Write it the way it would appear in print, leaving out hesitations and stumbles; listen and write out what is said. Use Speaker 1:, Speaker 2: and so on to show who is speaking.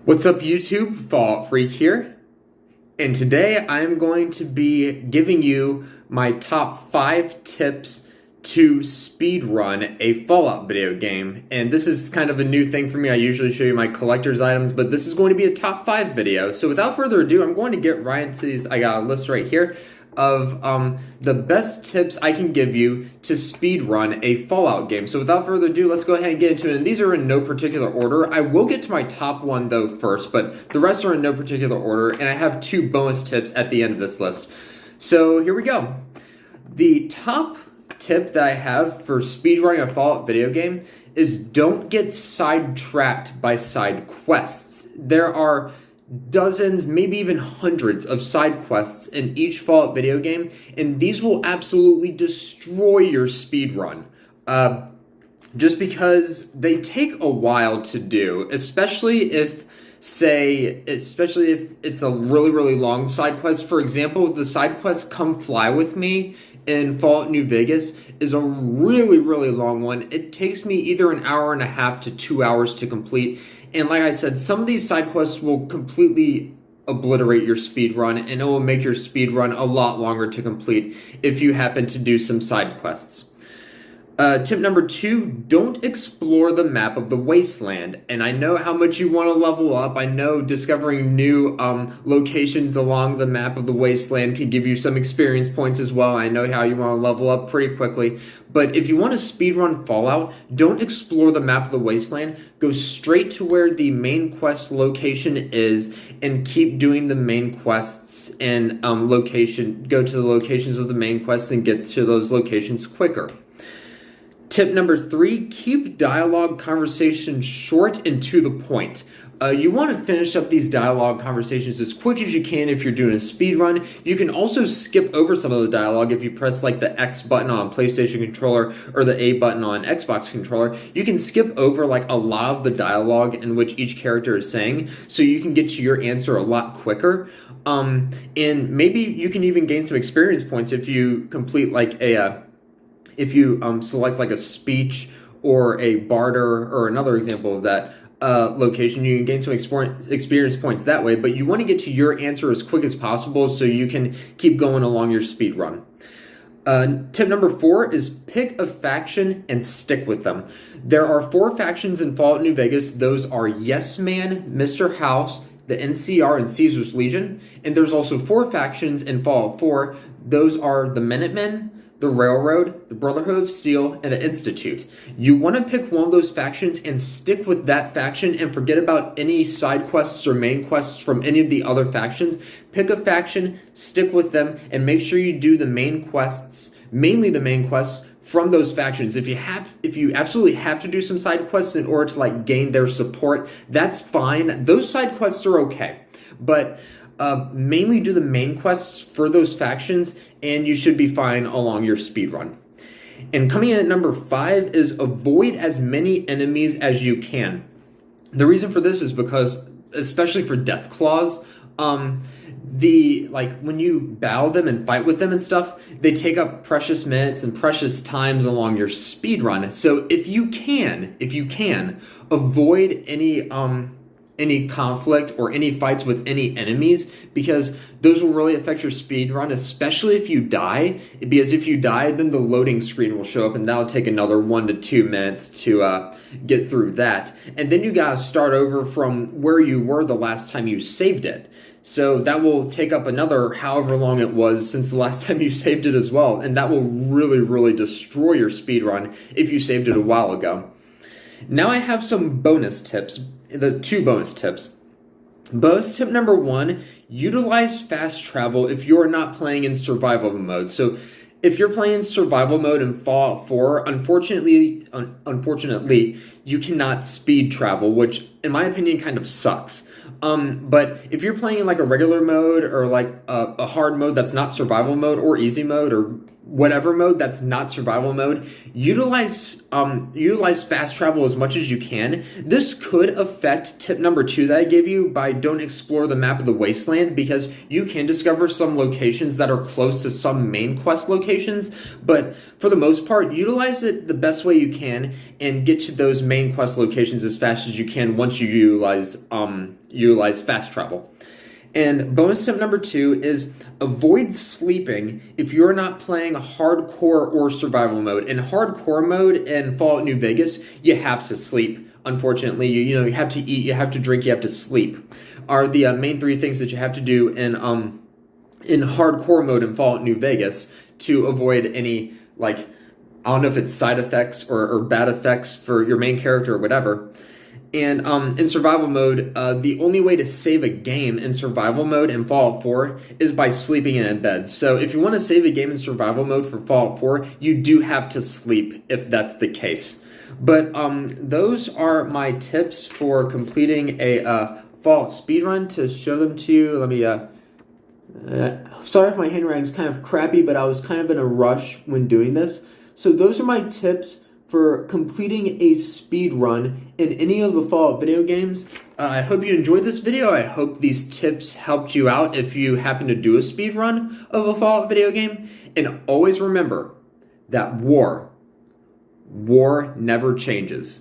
Speaker 1: What's up YouTube, Fallout Freak here, and today I'm going to be giving you my top 5 tips to speedrun a Fallout video game. And this is kind of a new thing for me. I usually show you my collector's items, but this is going to be a top 5 video. So without further ado, I'm going to get right into these. I got a list right here of the best tips I can give you to speedrun a Fallout game. So without further ado, let's go ahead and get into it. And these are in no particular order. I will get to my top one though first, but the rest are in no particular order, and I have 2 bonus tips at the end of this list. So here we go. The top tip that I have for speedrunning a Fallout video game is don't get sidetracked by side quests. There are dozens, maybe even hundreds of side quests in each Fallout video game, and these will absolutely destroy your speedrun. Just because they take a while to do, especially if it's a really long side quest. For example, the side quest Come Fly With Me in Fallout New Vegas is a really long one. It takes me either an hour and a half to 2 hours to complete. And like I said, some of these side quests will completely obliterate your speedrun, and it will make your speedrun a lot longer to complete if you happen to do some side quests. Tip number 2, don't explore the map of the wasteland. And I know how much you want to level up. I know discovering new locations along the map of the wasteland can give you some experience points as well. I know how you want to level up pretty quickly. But if you want to speedrun Fallout, don't explore the map of the wasteland. Go straight to where the main quest location is and keep doing the main quests and go to the locations of the main quests and get to those locations quicker. Tip number 3, keep dialogue conversations short and to the point. You want to finish up these dialogue conversations as quick as you can if you're doing a speed run. You can also skip over some of the dialogue if you press like the X button on PlayStation controller or the A button on Xbox controller. You can skip over like a lot of the dialogue in which each character is saying, so you can get to your answer a lot quicker. And maybe you can even gain some experience points if you complete like if you select like a speech or a barter or another example of that location. You can gain some experience points that way, but you want to get to your answer as quick as possible so you can keep going along your speed run. Tip number 4 is pick a faction and stick with them. There are 4 factions in Fallout New Vegas. Those are Yes Man, Mr. House, the NCR, and Caesar's Legion. And there's also 4 factions in Fallout 4. Those are the Minutemen, the Railroad, the Brotherhood of Steel, and the Institute. You want to pick one of those factions and stick with that faction and forget about any side quests or main quests from any of the other factions. Pick a faction, stick with them, and make sure you do the main quests, mainly the main quests from those factions. If you absolutely have to do some side quests in order to like gain their support, that's fine. Those side quests are okay. But mainly do the main quests for those factions, and you should be fine along your speedrun. And coming in at number 5 is avoid as many enemies as you can. The reason for this is because, especially for death claws, when you battle them and fight with them and stuff, they take up precious minutes and precious times along your speedrun. So if you can avoid any conflict or any fights with any enemies, because those will really affect your speed run, especially if you die. Because if you die, then the loading screen will show up, and that'll take another 1 to 2 minutes to get through that. And then you gotta start over from where you were the last time you saved it. So that will take up another however long it was since the last time you saved it as well. And that will really destroy your speed run if you saved it a while ago. Now I have some bonus tips. The 2 bonus tips. Bonus tip number 1, utilize fast travel if you're not playing in survival mode. So if you're playing survival mode in Fallout 4, unfortunately, you cannot speed travel, which in my opinion kind of sucks. But if you're playing in like a regular mode or like a hard mode that's not survival mode or easy mode or whatever mode that's not survival mode, utilize fast travel as much as you can. This could affect tip number 2 that I gave you by don't explore the map of the wasteland, because you can discover some locations that are close to some main quest locations, but for the most part, utilize it the best way you can and get to those main quest locations as fast as you can once you utilize fast travel. And bonus tip number 2 is avoid sleeping if you're not playing hardcore or survival mode. In hardcore mode in Fallout New Vegas, you have to sleep. Unfortunately, you have to eat, you have to drink, you have to sleep. Are the main 3 things that you have to do in hardcore mode in Fallout New Vegas to avoid any, like, I don't know if it's side effects or bad effects for your main character or whatever. And in survival mode, the only way to save a game in survival mode in Fallout 4 is by sleeping in a bed. So if you want to save a game in survival mode for Fallout 4, you do have to sleep if that's the case. But those are my tips for completing a Fallout speedrun. To show them to you, let me... sorry if my handwriting is kind of crappy, but I was kind of in a rush when doing this. So those are my tips for completing a speed run in any of the Fallout video games. I hope you enjoyed this video. I hope these tips helped you out if you happen to do a speed run of a Fallout video game. And always remember that war never changes.